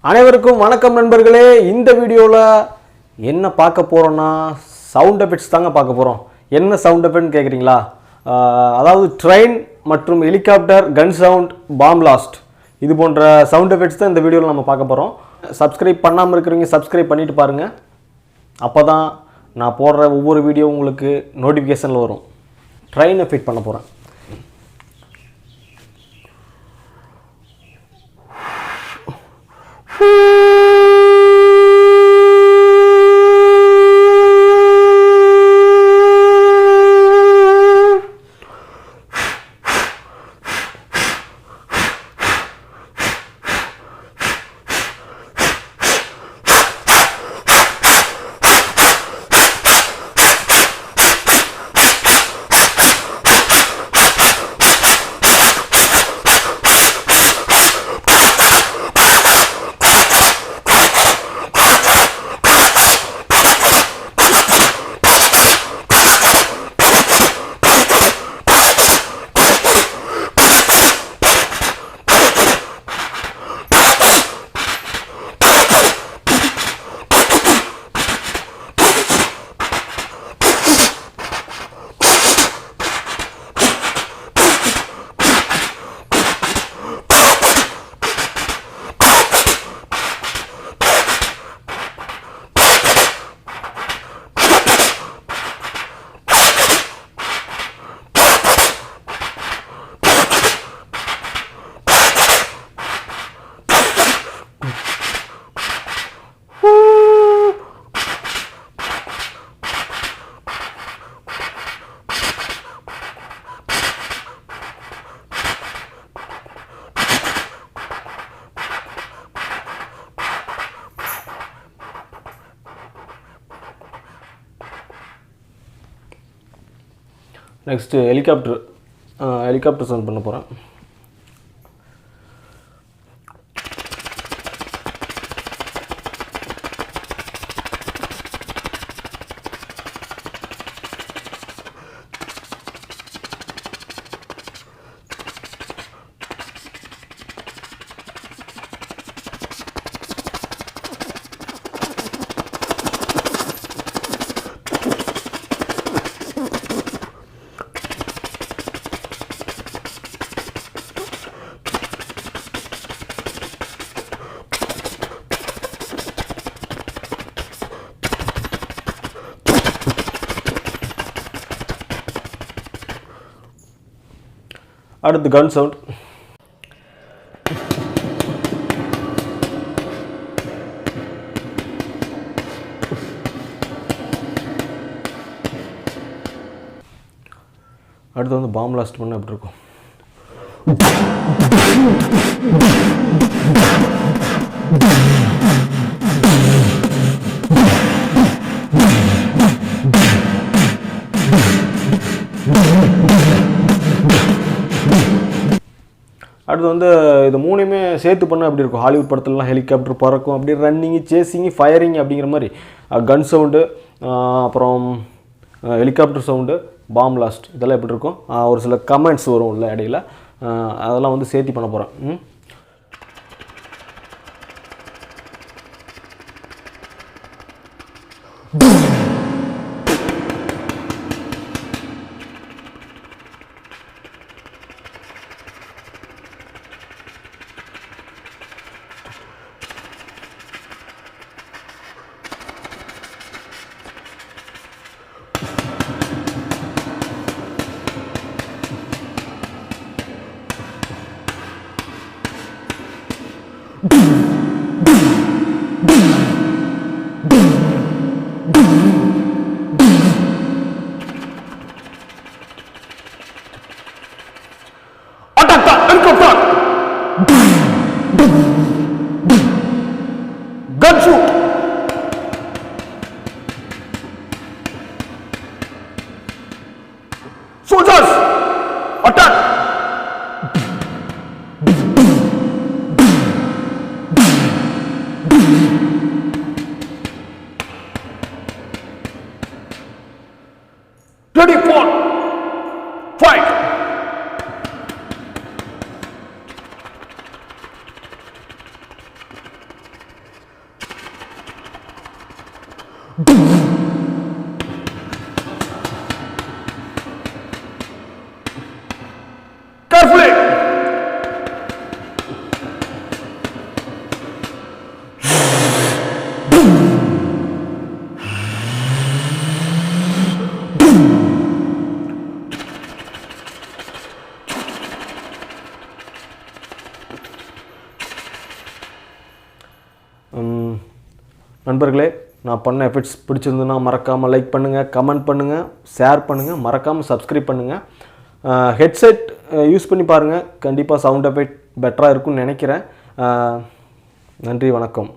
அனைவருக்கும் வணக்கம் நண்பர்களே. இந்த வீடியோவில் என்ன பார்க்க போகிறோன்னா சவுண்ட் எஃபெக்ட்ஸ் தாங்க பார்க்க போகிறோம். என்ன சவுண்ட் எஃபெக்ட்னு கேட்குறீங்களா? அதாவது ட்ரெயின் மற்றும் ஹெலிகாப்டர், கன் சவுண்ட், பாம் பிளாஸ்ட், இது போன்ற சவுண்ட் எஃபெக்ட்ஸ் தான் இந்த வீடியோவில் நம்ம பார்க்க போகிறோம். சப்ஸ்கிரைப் பண்ணாமல் இருக்கிறவங்க சப்ஸ்கிரைப் பண்ணிவிட்டு பாருங்கள். அப்போ தான் நான் போடுற ஒவ்வொரு வீடியோ உங்களுக்கு நோட்டிஃபிகேஷனில் வரும். ட்ரெயின் எஃபெக்ட் பண்ண போகிறேன். நெக்ஸ்ட்டு ஹெலிகாப்டர் சவுண்ட் பண்ண போகிறேன். அடுத்து கன் சவுண்ட். அடுத்து வந்து பாம் பிளாஸ்ட் பண்ண எப்படி இருக்கும்? அடுத்து வந்து இது மூணுமே சேர்த்து பண்ணால் எப்படி இருக்கும்? ஹாலிவுட் படத்துலலாம் ஹெலிகாப்டர் பறக்கும், அப்படி ரன்னிங்கு, சேசிங்கு, ஃபயரிங் அப்படிங்கிற மாதிரி கன் சவுண்டு, அப்புறம் ஹெலிகாப்டர் சவுண்டு, பாம் பிளாஸ்ட், இதெல்லாம் எப்படி இருக்கும்? ஒரு சில கமெண்ட்ஸ் வரும் இல்லை இடையில, அதெல்லாம் வந்து சேர்த்து பண்ண போகிறேன். Gun shoot. Soldiers, attack. Ready for fight. நண்பர்களே, நான் பண்ண எஃபெக்ட்ஸ் பிடிச்சிருந்துன்னா மறக்காமல் லைக் பண்ணுங்கள், கமெண்ட் பண்ணுங்கள், ஷேர் பண்ணுங்கள், மறக்காமல் சப்ஸ்கிரைப் பண்ணுங்கள். ஹெட்செட் யூஸ் பண்ணி பாருங்கள், கண்டிப்பாக சவுண்ட் எஃபெக்ட் பெட்டராக இருக்கும்னு நினைக்கிறேன். நன்றி, வணக்கம்.